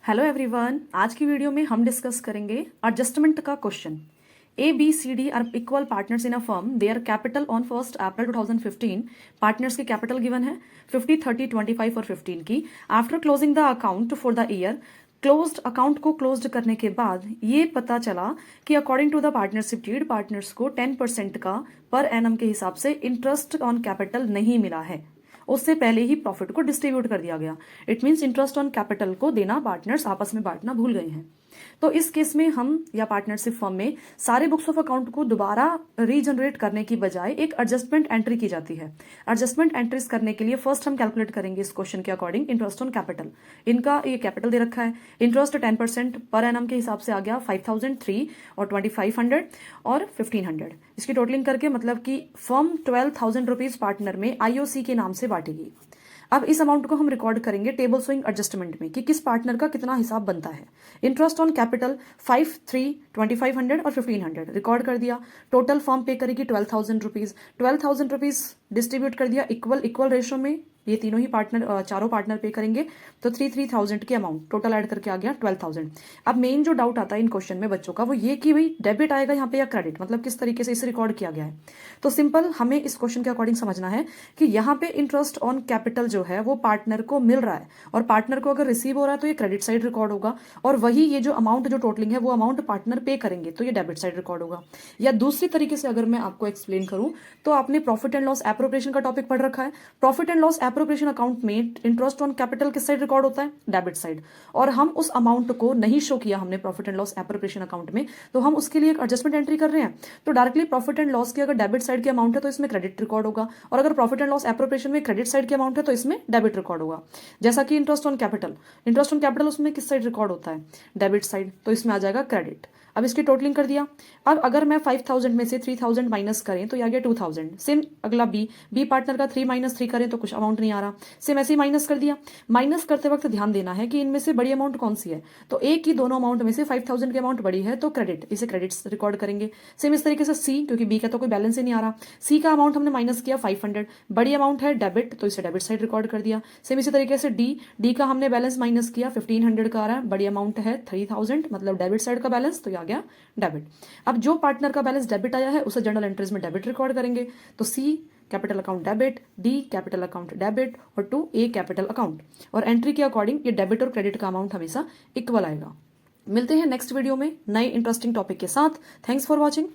Hello everyone, आज की video में हम डिस्कस करेंगे एडजस्टमेंट का question. A B C D are equal partners in a firm. Their capital on 1 April 2015। Partners की कैपिटल गिवन है 50, 30, 25 और 15 की। After closing the account for the year, closed account को क्लोज्ड करने के बाद ये पता चला कि according to the partnership deed partners को 10% का पर एनम के हिसाब से इंटरेस्ट ऑन कैपिटल नहीं मिला है। उससे पहले ही प्रॉफिट को डिस्ट्रीब्यूट कर दिया गया। It means interest on capital को देना पार्टनर्स आपस में बांटना भूल गए हैं। तो इस केस में हम या पार्टनरशिप फर्म में सारे बुक्स ऑफ अकाउंट को दोबारा रीजनरेट करने की बजाय एक एडजस्टमेंट एंट्री की जाती है। एडजस्टमेंट एंट्रीज करने के लिए फर्स्ट हम कैलकुलेट करेंगे इस क्वेश्चन के अकॉर्डिंग इंटरेस्ट ऑन कैपिटल। इनका ये कैपिटल दे रखा है, इंटरेस्ट 10% पर एनम के हिसाब से आ गया 5003 और 2500 और 1500। इसकी टोटलिंग करके मतलब कि फर्म 12,000 रुपीज पार्टनर में आईओसी के नाम से बांटेगी। अब इस अमाउंट को हम रिकॉर्ड करेंगे टेबल शोइंग एडजस्टमेंट में कि किस पार्टनर का कितना हिसाब बनता है। इंटरेस्ट ऑन कैपिटल 5, 3, 2500 और 1500 रिकॉर्ड कर दिया। टोटल फर्म पे करेगी 12,000 रुपीज। 12,000 रुपीज डिस्ट्रीब्यूट कर दिया इक्वल रेशो में। ये तीनों ही पार्टनर चारों पार्टनर पे करेंगे तो 3,000 की अमाउंट टोटल ऐड करके आ गया 12,000। अब मेन जो डाउट आता है इन क्वेश्चन में बच्चों का वो ये कि भाई डेबिट आएगा यहाँ पे या क्रेडिट, मतलब किस तरीके से इसे रिकॉर्ड किया गया है। तो सिंपल हमें इस क्वेश्चन के अकॉर्डिंग समझना है कि यहाँ पे इंटरेस्ट ऑन कैपिटल जो है वो पार्टनर को मिल रहा है और पार्टनर को अगर रिसीव हो रहा है तो ये क्रेडिट साइड रिकॉर्ड होगा, और वही ये जो अमाउंट जो टोटलिंग है वो अमाउंट पार्टनर पे करेंगे तो ये डेबिट साइड रिकॉर्ड होगा। या दूसरी तरीके से अगर मैं आपको एक्सप्लेन करूं तो आपने प्रॉफिट एंड लॉस एप्रोप्रिएशन का टॉपिक पढ़ रखा है। Profit and loss appropriation account में इंटरेस्ट ऑन कैपिटल किस साइड रिकॉर्ड होता है, डेबिट साइड। और हम उस अमाउंट को नहीं शो किया हमने profit and loss appropriation account में, तो हम उसके लिए एक एडजस्टमेंट एंट्री कर रहे हैं। तो डायरेक्टली प्रॉफिट एंड लॉस की अगर डेबिट साइड की अमाउंट है तो इसमें क्रेडिट रिकॉर्ड होगा, और अगर प्रॉफिट एंड लॉस एप्रोप्रिएशन में क्रेडिट साइड की अमाउंट है तो इसमें डेबिट रिकॉर्ड होगा। जैसा कि इंटरेस्ट ऑन कैपिटल उसमें किस साइड रिकॉर्ड होता है, डेबिट साइड, तो इसमें आ जाएगा क्रेडिट। अब इसकी टोटलिंग कर दिया। अब अगर मैं 5,000 में से 3,000 माइनस करें तो ये आ गया 2,000। सेम अगला बी पार्टनर का 3 - 3 करें तो कुछ अमाउंट नहीं आ रहा, सेम ऐसे ही माइनस कर दिया। माइनस करते वक्त ध्यान देना है कि इनमें से बड़ी अमाउंट कौन सी है, तो ए की दोनों अमाउंट में से 5,000 की अमाउंट बड़ी है तो क्रेडिट, इसे क्रेडिट्स रिकॉर्ड करेंगे। सेम इस तरीके से सी, क्योंकि बी का तो कोई बैलेंस ही नहीं आ रहा, सी का अमाउंट हमने माइनस किया 500, बड़ी अमाउंट है डेबिट तो इसे डेबिट साइड रिकॉर्ड कर दिया। सेम इसी तरीके से डी का हमने बैलेंस माइनस किया 1500 का आ रहा है, बड़ी अमाउंट है 3,000 मतलब डेबिट साइड का बैलेंस तो ये आ गया डेबिट। अब जो पार्टनर का बैलेंस डेबिट आया है उसे जर्नल एंट्रीज में डेबिट रिकॉर्ड करेंगे। तो C capital account debit, D capital account debit और 2 ए कैपिटल अकाउंट। और एंट्री के अकॉर्डिंग ये डेबिट और क्रेडिट का अमाउंट हमेशा इक्वल आएगा। मिलते हैं नेक्स्ट वीडियो में नए इंटरेस्टिंग टॉपिक के साथ। Thanks for watching.